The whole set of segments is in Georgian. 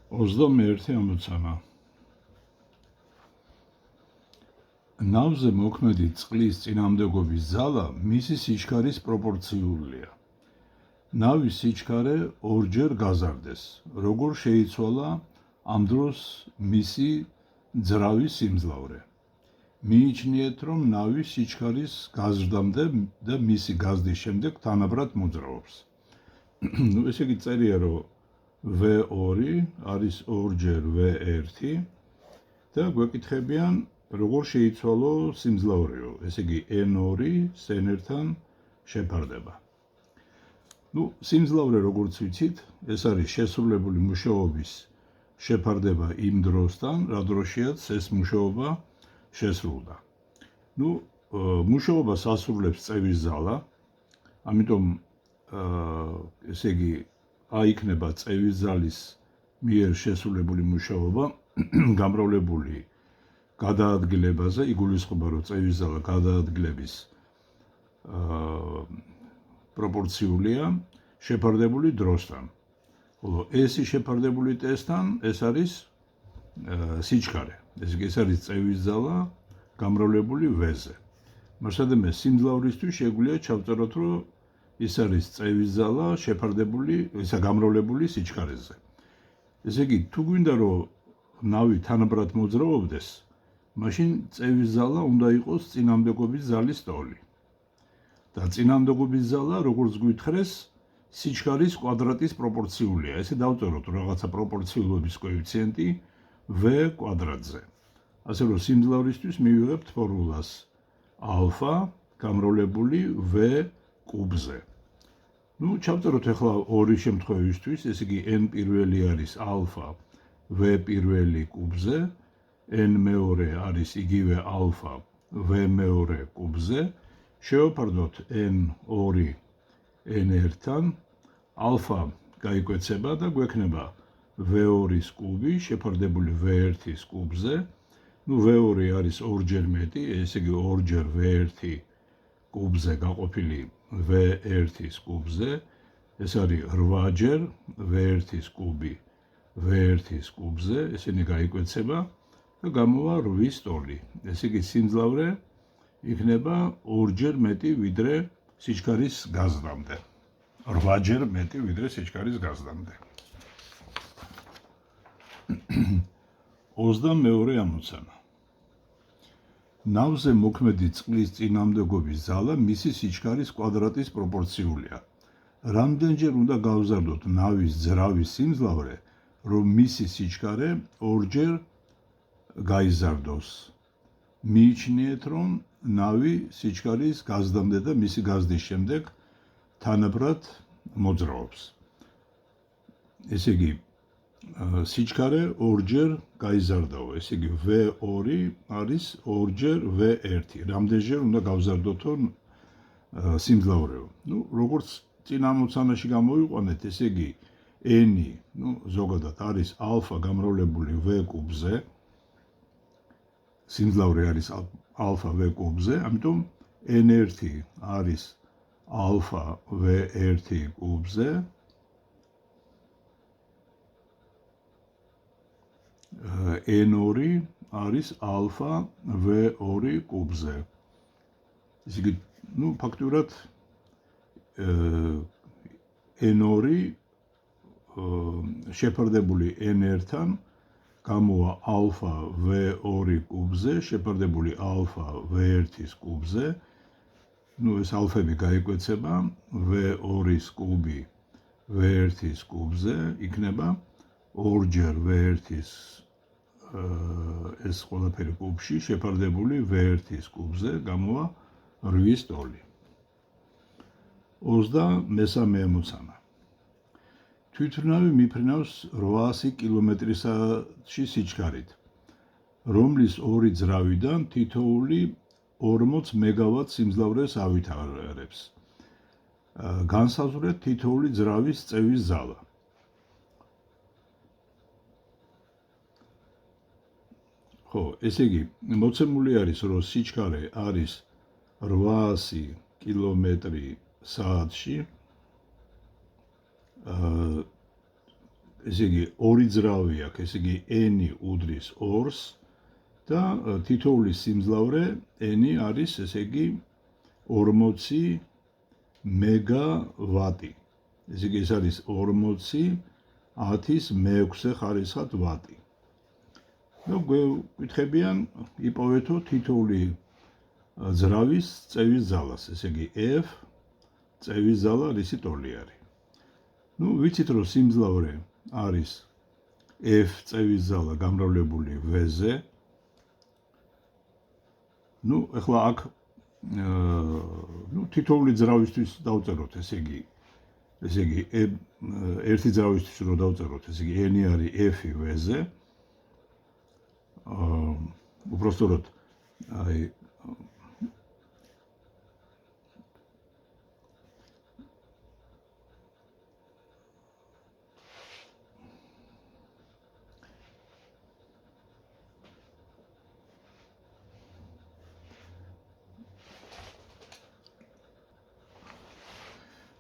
21 ამოცანა. ნავზე მოქმედი წყლის წინამდებობის ძალა მისი სიჩქარის პროპორციულია. ნავის სიჩქარე ორჯერ გაზარდეს, როგორ შეიცვალა ამ დროს მისი ძრავის სიმძლავრე. მიიჩნიეთ, რომ ნავის სიჩქარის გაზრდამდე და მისი გაზრდის შემდეგ თანაბრად მოძრაობს. ესე იგი წერია, რომ V2 არის ორჯერ V1 და გვეკითხებიან, როგორ შეიცვალო სიმძლავრეო, ესე იგი N2 S-თან შეფარდება. სიმძლავრე როგორც ვიცით, ეს არის შესრულებული მუშაობის შეფარდება იმ დროსთან, რა დროშიაც ეს მუშაობა შესრულდა. მუშაობას ასრულებს წევის ზალა, ამიტომ ესე იგი აიქნება წევის ზალის მიერ შესრულებული მუშაობა გამრავლებული გადაადგილებაზე, იგულისხმება, რომ წევის ზალა გადაადგილების პროპორციულია შეფარდებული დროსთან. ხოლო S-ი შეფარდებული ტესთან, ეს არის სიჩქარე. ეს არის წევის ზალა გამრავლებული V-ზე. მასადამე სიმძლავრისთვის შეგვიძლია ჩავწეროთ, რომ ის არის წევის ზალა შეფარდებული, ისა გამრავლებული სიჩქარეზე. ესე იგი, თუ გვინდა, რომ ნავი თანაბრად მოძრაობდეს, მაშინ წევის ზალა უნდა იყოს წინამდებობის ზალის ტოლი. და წინამდებობის ზალა, როგორც გვითხრეს, სიჩქარის კვადრატის პროპორციულია. ესე დავწეროთ რაღაცა პროპორციულობის კოეფიციენტი V კვადრატზე. ასე რომ სიმძლავრისთვის მივიღებთ ფორმულას ალფა გამრავლებული V კუბზე. ჩავწეროთ ახლა ორი შემთხვევისთვის, ესე იგი n პირველი არის ალფა V პირველი კუბზე, n მეორე არის იგივე ალფა V მეორე კუბზე, შევაფარდოთ n2 n1-თან, ალფა გაიკვეცება და გვექნება V2-ის კუბი შეფარდებული V1-ის კუბზე. V2 არის ორჯერ მეტი, ესე იგი ორჯერ V1 კუბზე გაყოფილი V1-ის კუბზე, ეს არის 8ჯერ V1-ის კუბი V1-ის კუბზე, ესენი გაიკვეცება და გამოვა 8-ის ტოლი. ესე იგი სიმძლავრე იქნება ორჯერ მეტი ვიდრე სიჩქარის გაზრდამდე. 8ჯერ მეტი ვიდრე სიჩქარის გაზრდამდე. 22 ამოცანა. ნავზე მოქმედი წყლის წინამდებობის ზალა მისი სიჩქარის კვადრატის პროპორციულია. რამდენჯერ უნდა გავზარდოთ ნავის ძრავის სიმძლავრე, რომ მისი სიჩქარე ორჯერ გაიზარდოს. მიიჩნიეთ, რომ ნავი სიჩქარის გაზრდამდე და მისი გაზრდის შემდეგ თანაბრად მოძრაობს. ესე იგი, სიჩქარე ორჯერ გაიზარდაო, ესე იგი V2 არის ორჯერ V1. რამდენჯერ უნდა გავზარდოთო სიმძლავრეო. როგორც წინა ამოცანაში გამოვიყვანეთ, ესე იგი n-ი, ზოგადად არის ალფა გამრავლებული V კუბზე, სიმძლავრე არის ალფა V კუბზე, ამიტომ n1 არის ალფა V1 კუბზე, n2 არის ალფა V2 კუბზე. ესე იგი, ფაქტურად n2 შეფარდებული n1-თან გამოვა ალფა V2 კუბზე, შეფარდებული ალფა V1-ის კუბზე. ეს ალფები გაიკვეცება, V2-ის კუბი V1-ის კუბზე იქნება ორჯერ V1-ის ეს ყველაფერი კუბში შეფარდებული V1-ის კუბზე, გამოვა 8-ის ტოლი. 23 ამოცანა. თვითმფრინავი მიფრინავს 800 კმ/სთ სიჩქარით, რომლის ორი ძრავიდან თითოეული 40 მეგავატ სიმძლავრეს ავითარებს. განსაზღვრეთ თითოეული ძრავის წევის ზალა. ესე იგი, მოცემული არის, რომ სიჩქარე არის 800 კმ/სთ ესე იგი ორი ძრავი აქვს, ესე იგი n უდრის 2-ს და თითოეული სიმძლავრე n არის, ესე იგი 40 მეგავატი. ესე იგი ეს არის 40 10-ის მე-6 ხარისხად ვატი. და გვეკითხებიან იპოვეთო თითოეული ძრავის წევის ძალას, ესე იგი F წევის ძალა რისი ტოლი არის. ვიცით რომ სიმძლავრე არის F წევის ძალა გამრავლებული V-ზე. ეხლა აქ თითოეული ძრავისთვის დავწეროთ, ესე იგი ერთი ძრავისთვის რო დავწეროთ, ესე იგი n არის F V-ზე. უпросторот აი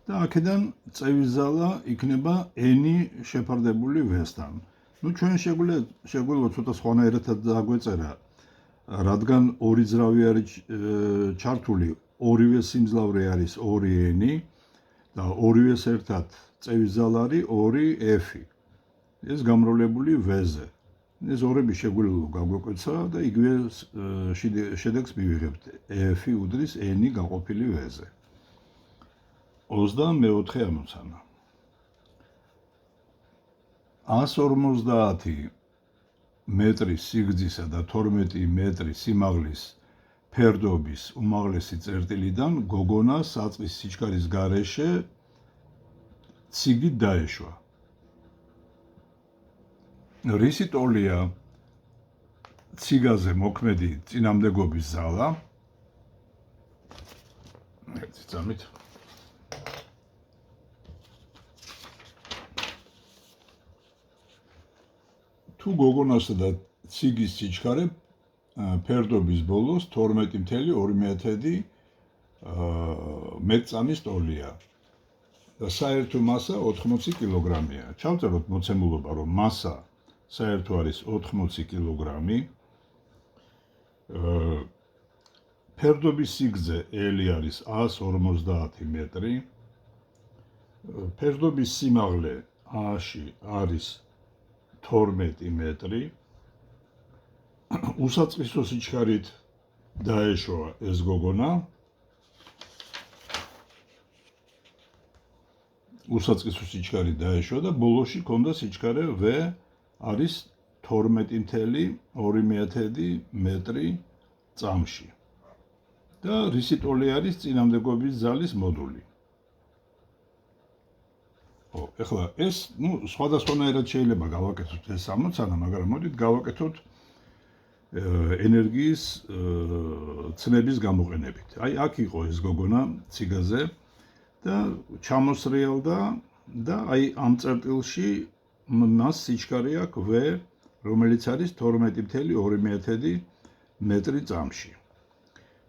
და აქედან წევის ზალა იქნება n შეფარდებული V-სთან. ჩვენ შეგვიძლია ცოტა სხვანაირად დაგვეწერა, რადგან ორი ძრავი არის ჩართული, ორივე სიმძლავრე არის 2n და ორივეს ერთად წევის ზალა არის 2f. ეს გამრავლებული V-ზე. ეს ორები შეგვიძლია გაგვეკვეცა და იგივე შედეგს მივიღებთ. f უდრის n გაყოფილი V-ზე. 24 ამოცანა. 150 მეტრის სიგრძისა და 12 მეტრის სიმაღლის ფერდობის უმაღლესი წერტილიდან გოგონა საწყის სიჩქარის გარეშე ციგით დაეშვა. რისი ტოლია ციგაზე მოქმედი წინამდებობის ზალა? ერთი წამით. თუ გოგონასა და ციგის სიჩქარე ფერდობის ბოლოს 12.2 მეტწამის ტოლია და საერთო მასა 80 კილოგრამია. ჩავწეროთ მოცემულობა, რომ მასა საერთო არის 80 კილოგრამი. ფერდობის სიგრძე L არის 150 მეტრი. ფერდობის სიმაღლე A-ში არის 12 მეტრი. უსაწყისო სიჩქარით დაეშვა ეს გოგონა. უსაწყისო სიჩქარით დაეშვა და ბოლოში ქონდა სიჩქარე V არის 12.2 მეტრი წამში. და რისი ტოლი არის წინამდებობის ზალის მოდული. ეხლა ეს, სხვადასხვანაირად შეიძლება გავაკეთოთ ეს ამოცანა, მაგრამ მოდით გავაკეთოთ ენერგიის ცნების გამოყენებით. აი, აქ იყო ეს გოგონა ციგაზე და ჩამოსრიალდა და აი ამ წერტილში მას სიჩქარე აქვს V, რომელიც არის 12.2 მეტრი წამში.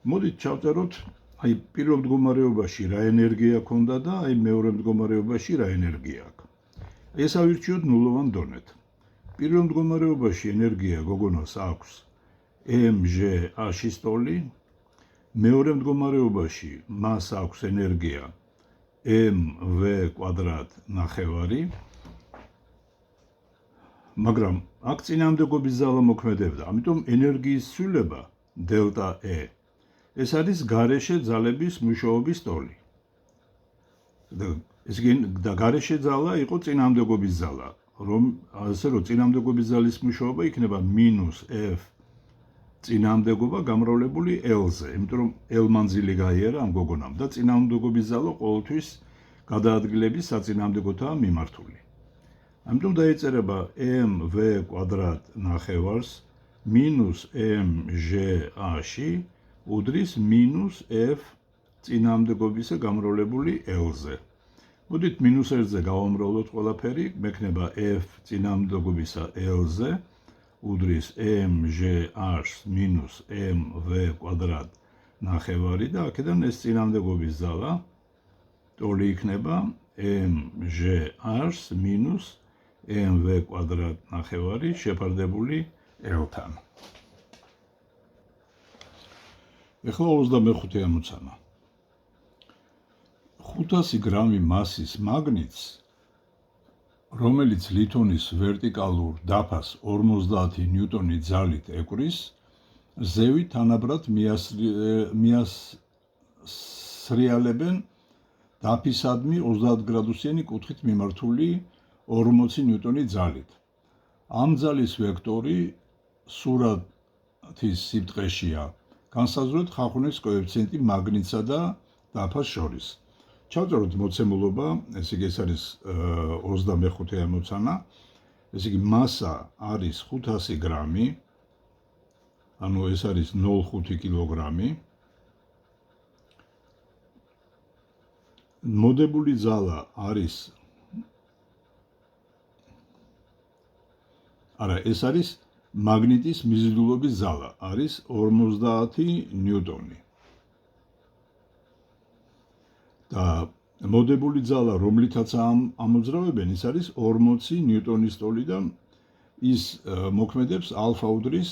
მოდით ჩავწეროთ აი პირველ მდგომარეობაში რა ენერგია ქონდა და აი მეორე მდგომარეობაში რა ენერგია აქვს. ეს ავირჩიოთ ნულოვან დონედ. პირველ მდგომარეობაში ენერგია გოგონას აქვს mg-ში ტოლი, მეორე მდგომარეობაში მას აქვს ენერგია mv კვადრატ ნახევარი, მაგრამ აქ წინამდებობის ზალა მოქმედებდა, ამიტომ ენერგიის ცვლილება დელტა E ეს არის გარეშე ძალების მუშაობის ტოლი. და გარეშე ძალა იყო წინამდებობის ზალა, ასე რომ წინამდებობის ზალის მუშაობა იქნება -F წინამდებობა გამრავლებული L-ზე, იმიტომ რომ L მანძილი გაიარა ამ გოგონამ და წინამდებობის ზალა ყოველთვის გადაადგილების საწინამდებოთაა მიმართული. ამიტომ დაეწერება mv კვადრატ ნახევარს -mg-ში უდრის -F წინამდებობისა გამრავლებული L-ზე. მოდით -1-ზე გავამრავლოთ ყველაფერი, მექნება F წინამდებობისა L-ზე უდრის mg-ს -mv კვადრატ ნახევარი და აქედან ეს წინამდებობის ზალა ტოლი იქნება mg-ს mv კვადრატ ნახევარი შეფარდებული l-თან. ეხლა 25 ამოცანა. 500 გრამი მასის მაგნიტს, რომელიც ლითონის ვერტიკალურ დაფას 50 ნიუტონი ძალით ეკვრის, ზევით თანაბრად მიასრიალებენ დაფისადმი 30 გრადუსიანი კუთხით მიმართული 40 ნიუტონი ძალით. ამ ძალის ვექტორი სურათის სიბრტყეშია, განსაზღვრეთ ხახუნის კოეფიციენტი მაგნიტსა და დაფას შორის. ჩავწეროთ მოცემულობა, ესე იგი ეს არის 25 ამოცანა, ესე იგი მასა არის 500 გრამი, ანუ ეს არის 0,5 კილოგრამი. მოდებული ძალა არის ეს არის მაგნიტის მიზიდულობის ძალა, არის 50 ნიუტონი. და მოდებული ძალა, რომლითაც ამოძრავებენ, ის არის 40 ნიუტონის ტოლი და ის მოქმედებს ალფა უდრის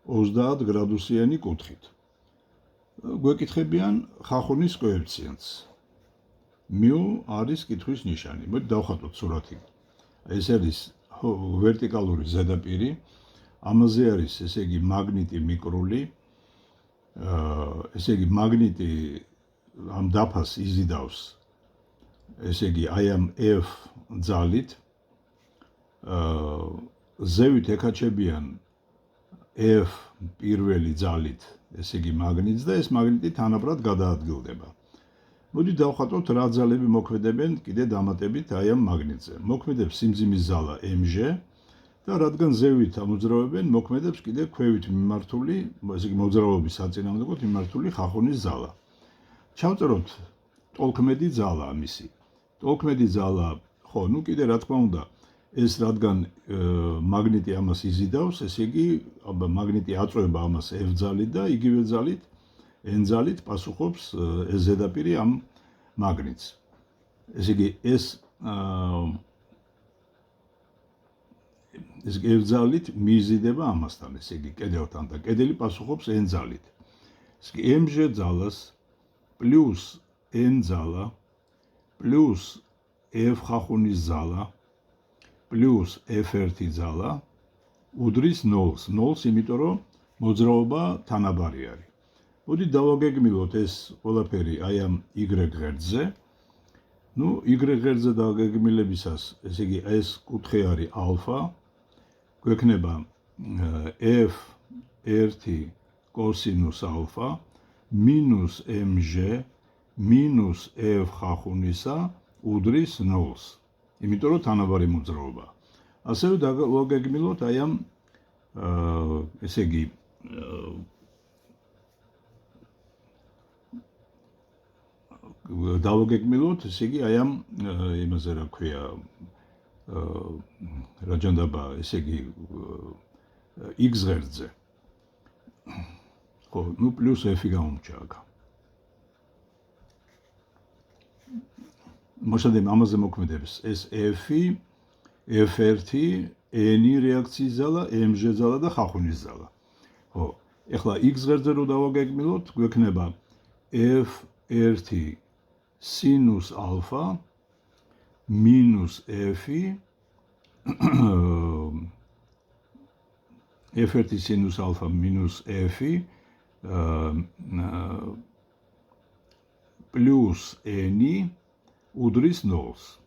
30 გრადუსიანი კუთხით. გვეკითხებიან ხახუნის კოეფიციენტს. მუ არის კითხვის ნიშანი. მოდი დავხატოთ სურათი. ეს არის ვერტიკალური ზედაპირი, ამაზე არის, ესე იგი, მაგნიტი მიკრული, ესე იგი, მაგნიტი ამ დაფას იზიდავს, ესე იგი, აი ამ F ძალით, ზევით ეკაჩებიან F პირველი ძალით, ესე იგი, მაგნიტს და ეს მაგნიტი თანაბრად გადაადგილდება. მოდი დავხატოთ, რა ძალები მოქმედებენ კიდე დამატებით აი ამ მაგნიტზე. მოქმედებს სიმძიმის ძალა mg და რადგან ზევით ამოძრავებენ, მოქმედებს კიდე ქვევით მიმართული, ესე იგი, მოძრაობის საწინააღმდეგოდ მიმართული ხახუნის ძალა. ჩავწეროთ ტოლქმედი ძალა მისი. ტოლქმედი ძალა, ხო, ნუ კიდე რა თქმა უნდა, ეს რადგან მაგნიტი ამას იზიდავს, ესე იგი, მაგნიტი აწვება ამას F ძალით და იგივე ძალით, N ძალით პასუხობს ეს ზედაპირი ამ მაგნიტს. ესე იგი, ეს F ძალით მიიზიდება ამასთან, ესე იგი, კედელთან და კედელი პასუხობს N ძალით. ესე იგი, mg ძალას პლუს N ძალა პლუს F ხახუნის ძალა პლუს F1 ძალა უდრის 0-ს, იმიტომ რომ მოძრაობა თანაბარი არის. მოდი დავაგეგმილოთ ეს ყველაფერი აი ამ y ღერძზე. ნუ y ღერძზე დავაგეგმილებისას, ესე იგი, ეს კუთხე არის ალფა, გვექნება F1 კოსინუს ალფა მინუს mg მინუს F ხახუნისა უდრის 0-ს. იმიტომ რომ თანაბარი მოძრაობა. ასევე დავაგეგმილოთ აი ამ ესე იგი დავაგეგმილოთ, ესე იგი, აი ამ იმაზე რა ქვია, რა ჯანდაბა, ესე იგი, x ღერძზე. ხო, ნუ პლუს f-ი გამომჩა აქ. მოშადე ამაზე მოქმედებს ეს f-ი, f1, n-ი რეაქციის ძალა, mg ძალა და ხახუნის ძალა. ხო, ეხლა x ღერძზე რო დავაგეგმილოთ, გვექნება f1 სინუს ალფა მინუს f-ი f1 სინუს ალფა მინუს f-ი პლუს n-ი უდრის 0-ს.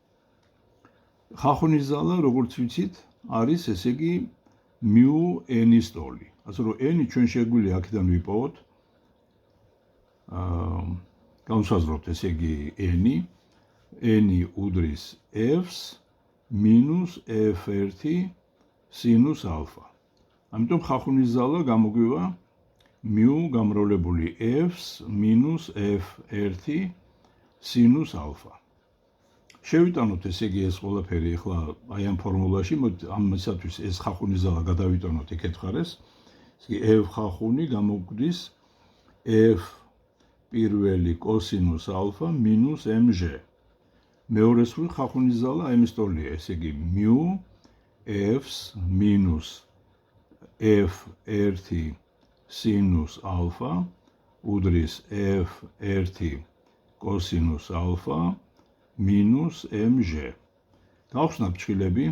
ხახუნის ძალა, როგორც ვიცით, არის, ესე იგი, μ n-ის ტოლი. ასე რომ n-ი ჩვენ შეგვიძლია აქედან ვიპოვოთ, განვსაზღვროთ, ესე იგი, n-ი უდრის f-ს მინუს f1 სინუს ალფა. ამიტომ ხახუნის ძალა გამოგვივა μ გამრავლებული f-ს მინუს f1 სინუს ალფა. შევიტანოთ, ესე იგი, ეს ყველაფერი ახლა აი ამ ფორმულაში, ამისათვის ეს ხახუნის ძალა გადავიტანოთ იქეთ მხარეს. ესე იგი, f ხახუნი გამოგვდის f პირველი კოსინუს ალფა მინუს mg. მეორე სულ ხახუნის ძალა ამის ტოლია, ესე იგი, μ f-ს მინუს f1 სინუს ალფა უდრის f1 კოსინუს ალფა მინუს mg. გავხსნათ ჩხილები,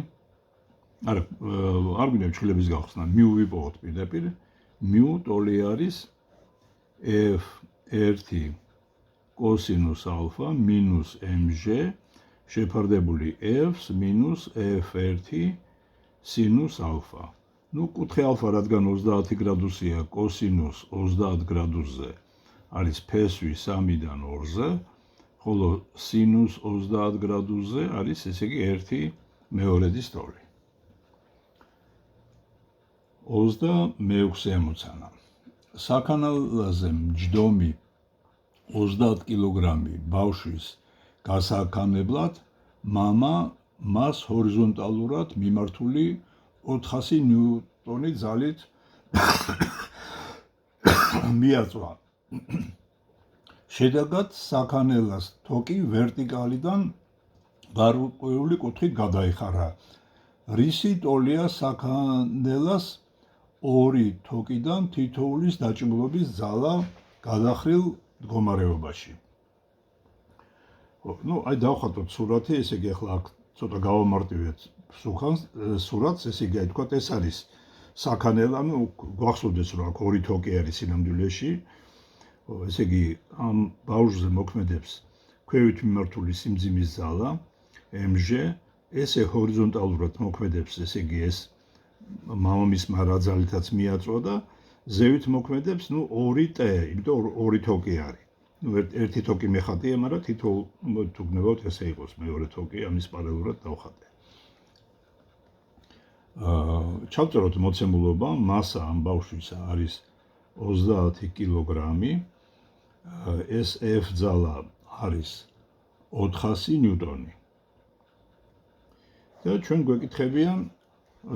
არ გვინდა ჩხილების გავხსნა, μ ვიპოვოთ პირდაპირ, μ ტოლი არის f1 კოსინუს ალფა მინუს mg შეფარდებული f-ს მინუს f1 სინუს ალფა. ნუ კუთხე ალფა რადგან 30 გრადუსია კოსინუს 30 გრადუსზე არის ფესვი 3-დან 2-ზე, ხოლო სინუს 30 გრადუსზე არის ესე იგი 1/2 ტოლი. 26 ამოცანა. საქანელზე მჯდომი 30 კილოგრამი ბავშვის გასაქანებლად მამა მას ჰორიზონტალურად მიმართული 400 ნიუტონი ძალით მიაწვა. შედეგად საქანელას თოკი ვერტიკალიდან გარკვეული კუთხით გადაიხარა. რისი ტოლია საქანელას ორი თოკიდან თითოეულის დაჭიმულობის ძალა გადახრილ მდგომარეობაში. აი დავხატოთ სურათი, ესე იგი ახლა აქ ცოტა გავამარტივეთ სურათს, ესე იგი თქვა ეს არის საქანელა, გვახსოვდეს რომ აქ ორი თოკი არის სინამდვილეში. ესე იგი ამ ბავშვზე მოქმედებს ქვევით მიმართული სიმძიმის ძალა mg, ესე ჰორიზონტალურად მოქმედებს, ესე იგი ეს მამამისმა რა ძალითაც მიაწვა და ზევით მოქმედებს 2t, იმიტომ ორი თოკი არის. ერთი თოკი მეხატია, მაგრამ თითოეულ თუ გნებავთ ესე იყოს მეორე თოკი, ამის პარალელურად დავხატე. ჩავწეროთ მოცემულობა, მასა ამ ბავშვისა არის 30 კილოგრამი, ეს f ძალა არის 400 ნიუტონი. და ჩვენ გვეკითხებიან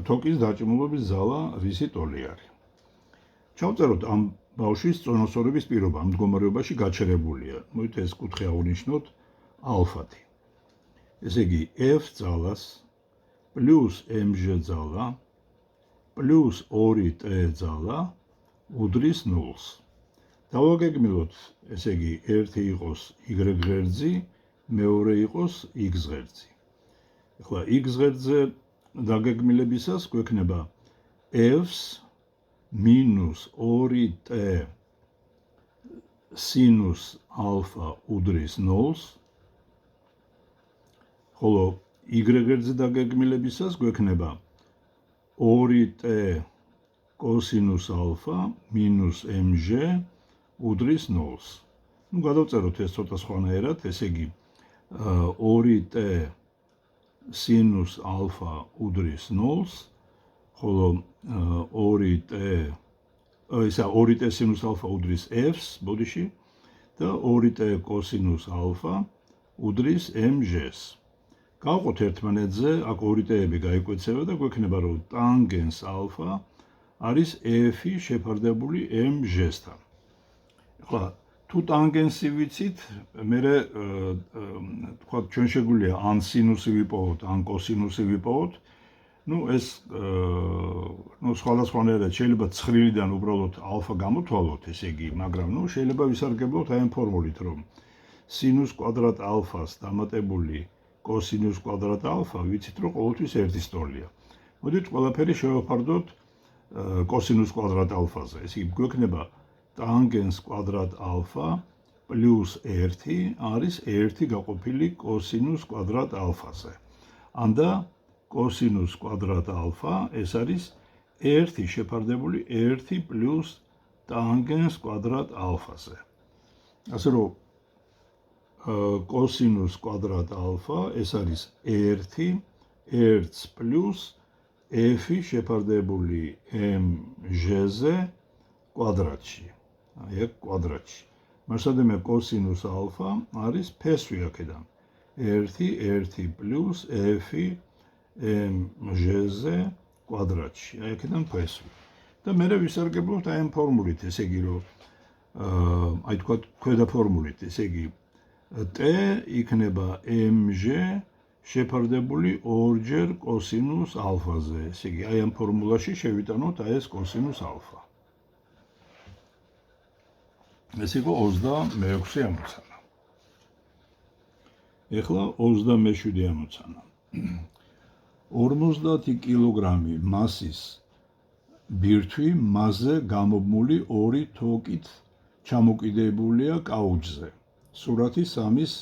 თოკის დაჭიმულობის ძალა რისი ტოლი არის. ჩავწეროთ ამ ბავშვის წონასწორობის პირობა ამ მდგომარეობაში გაჩერებულია. მოითა ეს კუთხე ავნიშნოთ ალფათი. ესე იგი f ძალას პლუს mg ძალა პლუს 2t ძალა უდრის 0-ს. დავაგეგმილოთ, ესე იგი ერთი იყოს y ღერძი, მეორე იყოს x ღერძი. ახლა x ღერძზე დაგეგმილებისას გვექნება f-ს მინუს 2t სინუს ალფა უდრის 0-ს, ხოლო y ღერძზე დაგეგმილებისას გვექნება 2t კოსინუს ალფა მინუს mg უდრის 0-ს. გადავწეროთ ეს ცოტა სხვანაირად, ესე იგი 2t სინუს ალფა უდრის 0-ს, ხოლო 2t სინუს ალფა უდრის f-ს ბოდიში და 2t კოსინუს ალფა უდრის mg-ს. გავყოთ ერთმანეთზე, აქ 2t-ები გაიკვეცება და გვექნება, რომ ტანგენს ალფა არის f-ი შეფარდებული mg-სთან. ახლა თუ ტანგენსი ვიცით, მერე თქვა ჩვენ შეგვიძლია ან სინუსი ვიპოვოთ, ან კოსინუსი ვიპოვოთ. ეს სხვადასხვანაირად შეიძლება ცხრილიდან უბრალოდ ალფა გამოთვალოთ, ესე იგი, მაგრამ შეიძლება ვისარგებლოთ აი ამ ფორმულით, რომ სინუს კვადრატ ალფას დამატებული კოსინუს კვადრატ ალფა ვიცით, რომ ყოველთვის ერთის ტოლია. მოდით ყველაფერი შევაფარდოთ კოსინუს კვადრატ ალფაზე. ესე იგი, გვექნება ტანგენს კვადრატ ალფა პლუს 1 არის 1 გაყოფილი კოსინუს კვადრატ ალფაზე. ანდა კოსინუს კვადრატ ალფა ეს არის 1 შეფარდებული 1 პლუს ტანგენს კვადრატ ალფაზე. ასე რომ კოსინუს კვადრატ ალფა ეს არის 1 პლუს f-ი შეფარდებული mg-ზე კვადრატში. აი აქ კვადრატში. მასადამე კოსინუს ალფა არის ფესვი აქედან. 1 პლუს f-ი mg-ზე კვადრატში. აი აქედან ფესვი. და მერე ვისარგებლობთ აი ამ ფორმულით, ესე იგი, რომ აი თქვა ქვედა ფორმულით, ესე იგი t იქნება mg შეფარდებული ორჯერ კოსინუს ალფაზე. ესე იგი, აი ამ ფორმულაში შევიტანოთ აი ეს კოსინუს ალფა. ეს იყო 26 ამოცანა. ეხლა 27 ამოცანა. 50 კილოგრამი მასის ბირთვი მასზე გამობმული ორი თოკით ჩამოკიდებულია კაუჩზე. სურათი 3-ის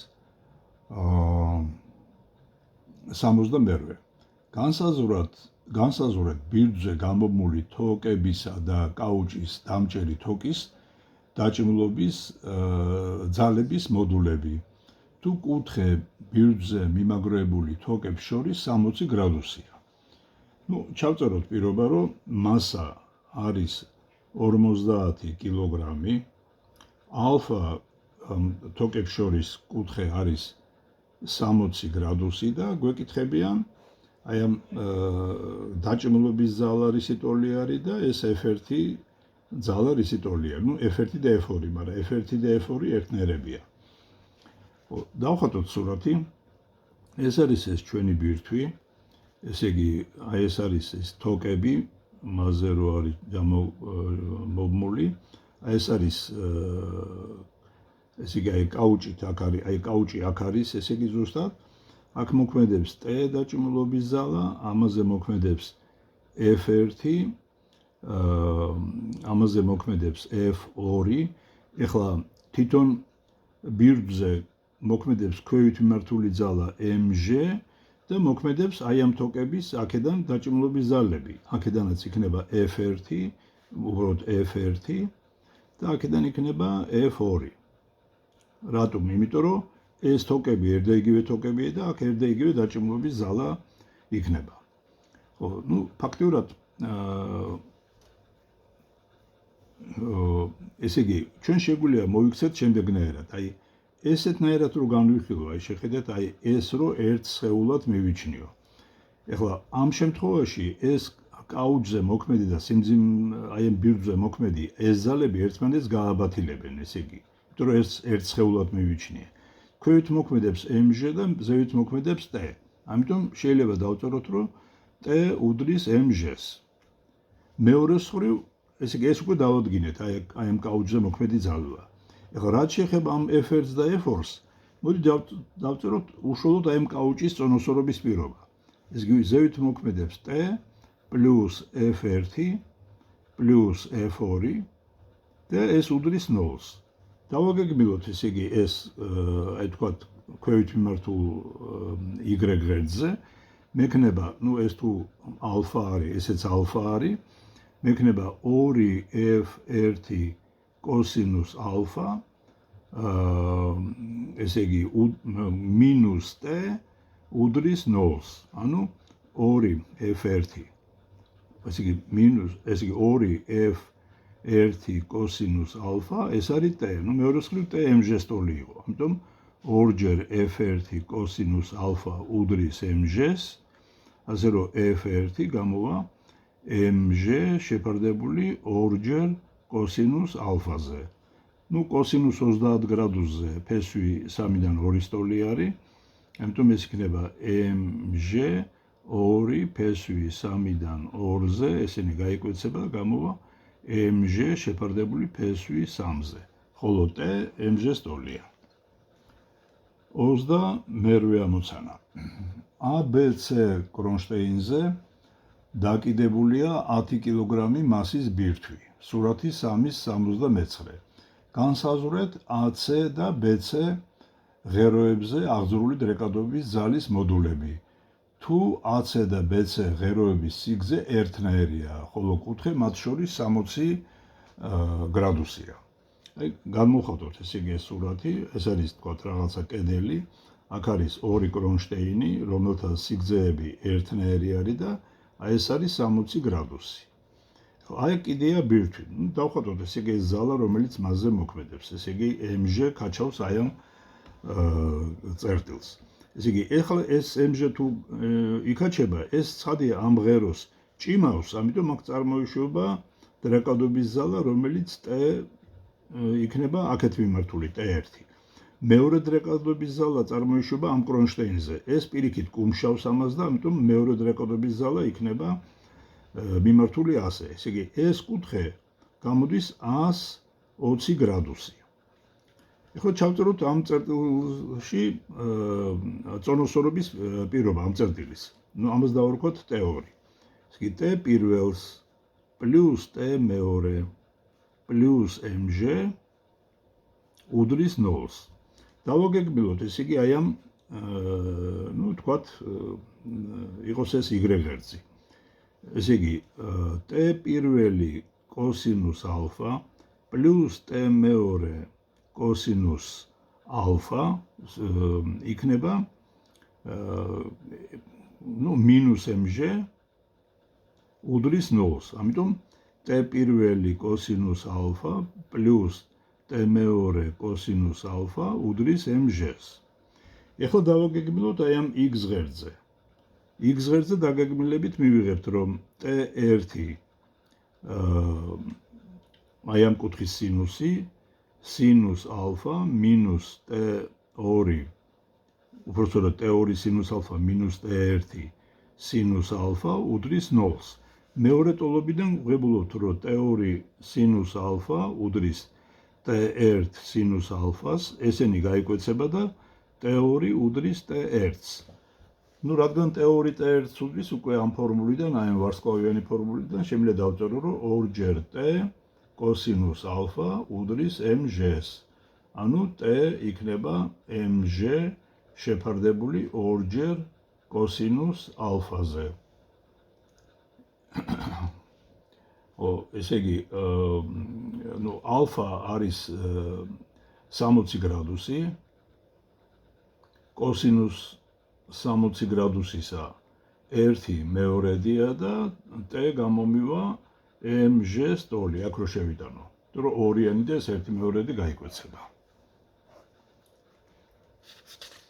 62. განსაზღვრეთ ბირთვზე გამობმული თოკებისა და კაუჩის დამჭერი თოკის დაჭიმულობის ძალების მოდულები. თუ კუთხე ბირთვზე მიმაგროებული თოკებს შორის 60 გრადუსია. ჩავწეროთ პირობა, რომ მასა არის 50 კილოგრამი, ალფა თოკებს შორის კუთხე არის 60 გრადუსი და გვეკითხებიან აი ამ დაჭიმულობის ძალა რისი ტოლი არის და ეს F1 ძალა რისი ტოლია. F1 და F2, მაგრამ F1 და F2 ერთნაირებია. დავხატოთ სურათი. ეს არის ეს ჩვენი ბირთვი. ესე იგი, აი ეს არის ეს თოკები, მასზე რო არის გამომული. აი ეს არის ესე იგი, აი კაუჭით აქ არის, აი კაუჭი აქ არის, ესე იგი ზუსტად აქ მოქმედებს T დაჭიმულობის ძალა, ამაზე მოქმედებს F1, ამაზე მოქმედებს F2. ეხლა თვითონ ბირთვზე მოქმედებს ქვევით მიმართული ძალა mg და მოქმედებს აი ამ თოკების აქედან დაჭიმულობის ძალები. აქედანაც იქნება F1, უბრალოდ F1 და აქედან იქნება F2. რატომ? იმიტომ რომ ეს თოკები ერთდაიგივე თოკებია და აქ ერთდაიგივე დაჭიმულობის ძალა იქნება. ხო, ფაქტიურად ესე იგი, ჩვენ შეგვიძლია მოვიქცეთ შემდეგნაირად. აი ესეთნაირად რო განვიხილო, აი შეხედეთ, აი ეს რო ერთ სხეულად მივიჩნიო. ეხლა ამ შემთხვევაში ეს კაუჩზე მოქმედი და აი ამ ბირთვზე მოქმედი ეს ძალები ერთმანეთს გააბათილებენ, ესე იგი. იმიტომ რომ ერთ სხეულად მივიჩნიე. ქვევით მოქმედებს mg და ზევით მოქმედებს t. ამიტომ შეიძლება დავწეროთ, რომ t უდრის mg-ს. მეორე მხრივ, ესე იგი, ეს უკვე დავადგინეთ, აი ამ კაუჩზე მოქმედი ძალა. ეხლა რაც შეეხება ამ F1-ს და F2-ს, მოდი დავწეროთ უშუალოდ აი ამ კაუჩის წონასწორობის პირობა. ესე იგი, ზევით მოქმედებს t პლუს F1 პლუს F2 და ეს უდრის 0-ს. დავაგეგმილოთ, ესე იგი, ეს აი თქვათ ქვევით მიმართულ y ღერძზე, მექნება, ეს თუ ალფა არის, ესეც αλφα არის, მექნება 2F1 კოსინუს ალფა, ესე იგი, მინუს t უდრის 0-ს, ანუ 2F1. ესე იგი, 2F1 კოსინუს ალფა, ეს არის t. მეორე მხრივ t mg-ს ტოლი იყო. ამიტომ 2ჯერ F1 კოსინუს ალფა უდრის mg-ს, ასე რომ F1 გამოვა mg შეფარდებული 2ჯერ კოსინუს ალფაზე. კოსინუს 30 გრადუსზე ფესვი 3-დან 2-ის ტოლი არის, ამიტომ ეს იქნება mg 2 ფესვი 3-დან 2-ზე, ესენი გაიკვეცება და გამოვა mg შეფარდებული ფესვი 3-ზე. ხოლო t mg-ს ტოლია. 28 ამოცანა. ABC კრონშტეინზე დაკიდებულია 10 კილოგრამი მასის ბირთვი. სურათი 3-ის 69. განსაზღვრეთ AC და BC ღეროებზე აღძრული დრეკადობის ძალის მოდულები. თუ AC და BC ღეროების სიგრძე ერთნაირია, ხოლო კუთხე მათ შორის 60 გრადუსია. განმოვხატოთ ესე იგი ეს სურათი, ეს არის თქვათ რაღაცა კედელი, აქ არის ორი კრონშტეინი, რომელთა სიგრძეები ერთნაირი არის და აი ეს არის 60 გრადუსი. აი კიდეა ბირთვი. დავხატოთ ესე იგი ეს ზალა, რომელიც მასზე მოქმედებს. ესე იგი mg კაჩავს აი ამ წერტილს. ესე იგი ეხლა ეს mg თუ იკაჩება, ეს ცხადია ამ ღეროს ჭიმავს, ამიტომ აქ წარმოიშვება დრეკადობის ზალა, რომელიც t იქნება აქეთ მიმართული t1. მეორე დრეკადობის ზალა წარმოიშვება ამ კრონშტეინზე. ეს პირიქით კუმშავს ამას და ამიტომ მეორე დრეკადობის ზალა იქნება მიმართული ასე. ესე იგი, ეს კუთხე გამოდის 120 გრადუსი. ეხლა ჩავწეროთ ამ წერტილში წონასწორობის პირობა ამ წერტილის. ამას დავარქვათ T2. ესე იგი, T პირველს პლუს T მეორე პლუს mg უდრის 0-ს. დავაგეგმილოთ, ესე იგი, აი ამ თქვათ იყოს ეს y ღერძი. ესე იგი, T პირველი კოსინუს αλφα პლუს T მეორე კოსინუს ალფა იქნება მინუს mg უდრის 0-ს. ამიტომ T პირველი კოსინუს ალფა პლუს T მეორე კოსინუს ალფა უდრის mg-ს. ეხლა დავაგეგმილოთ აი ამ x ღერძზე. x ღერძზე დაგეგმილებით მივიღებთ, რომ T1 აი ამ კუთხის სინუსი სინუს ალფა მინუს T2 უпростоრად T2 სინუს ალფა მინუს T1 სინუს ალფა უდრის 0-ს. მეორე ტოლობიდან ვღებულობთ, რომ T2 სინუს ალფა უდრის T1 სინუს ალფას, ესენი გაიკვეცება და T2 უდრის T1-ს. რადგან T2 T1-ს უდრის, უკვე ამ ფორმულიდან, აი ამ ვარსკვლავიანი ფორმულიდან შემიძლია დავწერო, რომ 2ჯერ T კოსინუს ალფა უდრის mg-ს. ანუ T იქნება mg შეფარდებული 2ჯერ კოსინუს ალფაზე. ესე იგი, ალფა არის 60 გრადუსი, კოსინუს 60 გრადუსისა 1/2-დია და T გამომივა mg-ს ტოლი, აქ რო შევიტანო. იმიტომ რომ 2-იანი და 1/2 გაიკვეცება.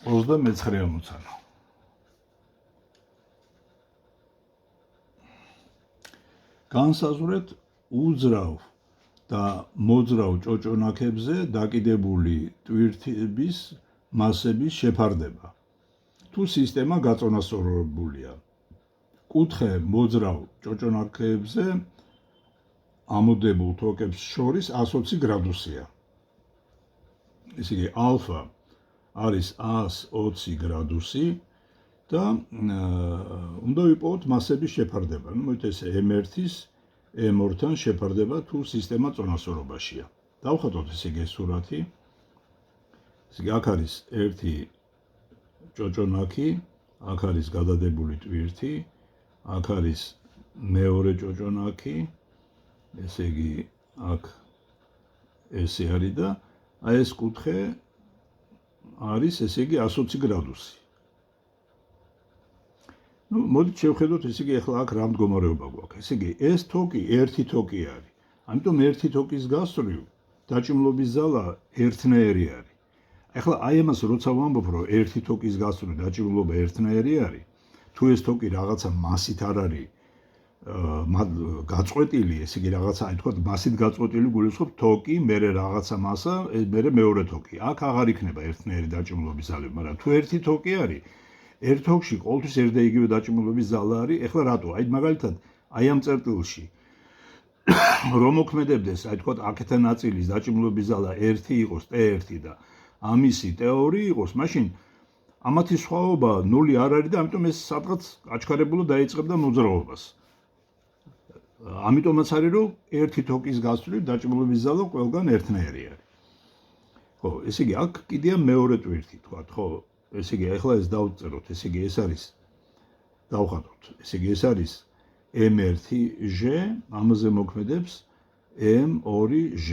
29 ამოცანა. განსაზღვრეთ უძრავ და მოძრავ ჭოჭონაქებზე დაკიდებული ტვირთების მასების შეფარდება. თუ სისტემა გაწონასწორებულია. კუთხე მოძრავ ჭოჭონაქებზე ამოდებულ თოკებს შორის 120 გრადუსია. ესე იგი, ალფა არის 120 გრადუსი და უნდა ვიპოვოთ მასების შეფარდება. მოით ესე M1-ის M2-თან შეფარდება თუ სისტემა წონასწორობაშია. დავხატოთ ესე იგი სურათი. ესე იგი, აქ არის ერთი ჭოჭონაქი, აქ არის გადადებული ტვირთი, აქ არის მეორე ჭოჭონაქი, ესე იგი, აქ ესე არის და აი ეს კუთხე არის, ესე იგი, 120 გრადუსი. მოდით შევხედოთ, ესე იგი, ახლა აქ რა მდგომარეობა გვაქვს. ესე იგი, ეს თოკი ერთი თოკი არის. ამიტომ ერთი თოკის გასწვრივ დაჭიმლობის ზალა ერთნაირი არის. ახლა აი ამას როცა ვამბობ, რომ ერთი თოკის გასწვრივ დაჭიმლობა ერთნაირი არის, თუ ეს თოკი რაღაცა მასით არ არის გაწყვეტილი, ესე იგი, რაღაცა, აი თქვა, მასით გაწყვეტილი გულისხმობ თოკი, მერე რაღაცა მასა, მერე მეორე თოკი. აქ აღარ იქნება ერთნაირი დაჭიმლობის ზალები, მაგრამ თუ ერთი თოკი არის, ერთ თოკში ყოველთვის ერთ და იგივე დაჭიმლობის ზალა არის. ეხლა რატო? აი მაგალითად, აი ამ წერტილში რომ მოქმედებდეს, აი თქვა, აქეთა ნაწილის დაჭიმლობის ზალა 1 იყოს T1 და ამისი T2 იყოს, მაშინ ამათი სხვაობა 0 არ არის და ამიტომ ეს სადღაც აჩქარებულად დაიწყებდა მოძრაობას. ამიტომაც არის, რომ ერთი თოკის გასწვრივ დაჭიმლობის ზალა ყველგან ერთნაირი არის. ხო, ესე იგი, აქ კიდეა მეორე ტვირთი, თქვათ, ხო? ესე იგი, ახლა ეს დავწეროთ, ესე იგი, ეს არის დავხატოთ. ესე იგი, ეს არის M1G, ამაზე მოქმედებს M2G.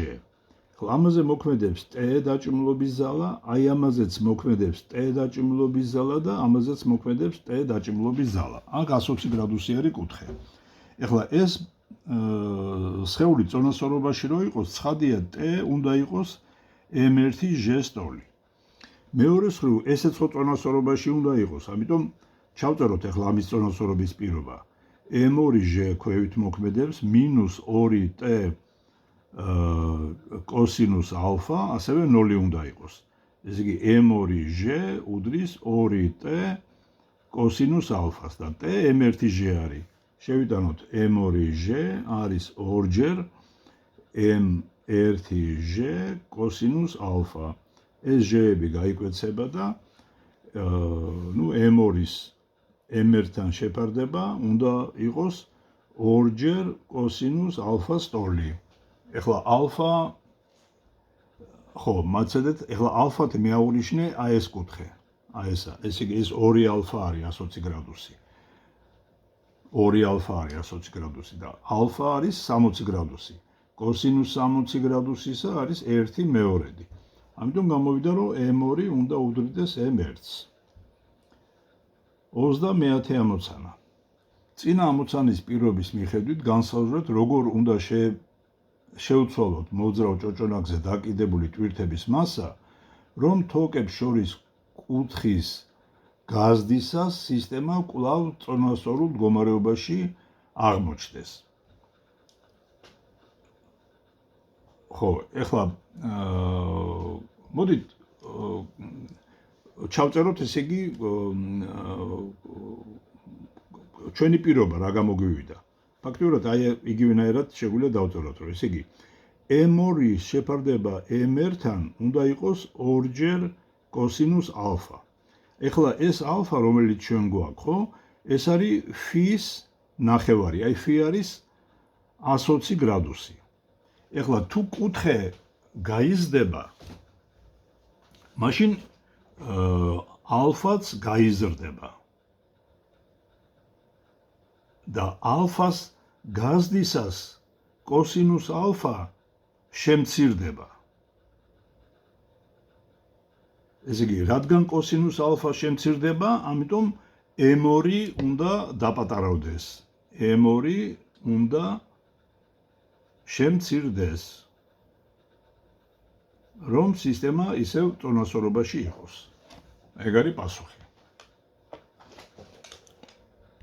ხო, ამაზე მოქმედებს T დაჭიმლობის ზალა, აი ამაზეც მოქმედებს T დაჭიმლობის ზალა და ამაზეც მოქმედებს T დაჭიმლობის ზალა. აქ 120 გრადუსი არის კუთხე. ახლა ეს სხეული წონასწორობაში რო იყოს, ცხადია T უნდა იყოს M1G-ს ტოლი. მეორე მხრივ, ესეც ხო წონასწორობაში უნდა იყოს, ამიტომ ჩავწეროთ ახლა ამის წონასწორობის პირობა. M2G ქვევით მოქმედებს მინუს 2T კოსინუს ალფა, ასევე 0 უნდა იყოს. ესე იგი m2j უდრის 2t კოსინუს ალფას და t m1j არის. შევიტანოთ m2j არის 2ჯერ m1j კოსინუს ალფა. ეს j-ები გაიკვეცება და m2-ის m1-თან შეფარდება უნდა იყოს 2ჯერ კოსინუს ალფას ტოლი. ეხლა ალფა ხო, მაცადეთ, ეხლა ალფათ მეაუნიშნე აი ეს კუთხე. აი ესა, ესე იგი ეს 2 ალფა არის 120 გრადუსი. 2 ალფა არის 120 გრადუსი და ალფა არის 60 გრადუსი. კოსინუს 60 გრადუსისა არის 1/2. ამიტომ გამოვიდა რომ m2 უნდა უდრიდეს m1-ს. 30 ამოცანა. წინა ამოცანის პირობის მიხედვით განსაზღვრეთ როგორ უნდა შევცვალოთ მოძრავ ჭოჭონაკზე დაკიდებული ტვირთების მასა, რომ თოკებს შორის კუთხის გაზრდისას სისტემა კვლავ წონასწორულ მდგომარეობაში აღმოჩნდეს. ხო, ეხლა მოდით ჩავწეროთ ესე იგი ჩვენი პირობა რა გამოგვივიდა. ფაქტიურად აი იგივენაირად შეგვიძლია დავწეროთ, რომ ესე იგი m2-ის შეფარდება m1-თან უნდა იყოს 2ჯერ კოსინუს ალფა. ეხლა ეს ალფა რომელიც ჩვენ გვაქვს, ხო? ეს არის φ-ის ნახევარი, აი φ არის 120 გრადუსი. ეხლა თუ კუთხე გაიზრდება, მაშინ ალფაც გაიზრდება. და ალფას გაზრდისას კოსინუს ალფა შემცირდება. ესე იგი, რადგან კოსინუს ალფა შემცირდება, ამიტომ m2 უნდა დაპატარავდეს. m2 უნდა შემცირდეს. რომ სისტემა ისევ წონასწორობაში იყოს. ეგ არის პასუხი.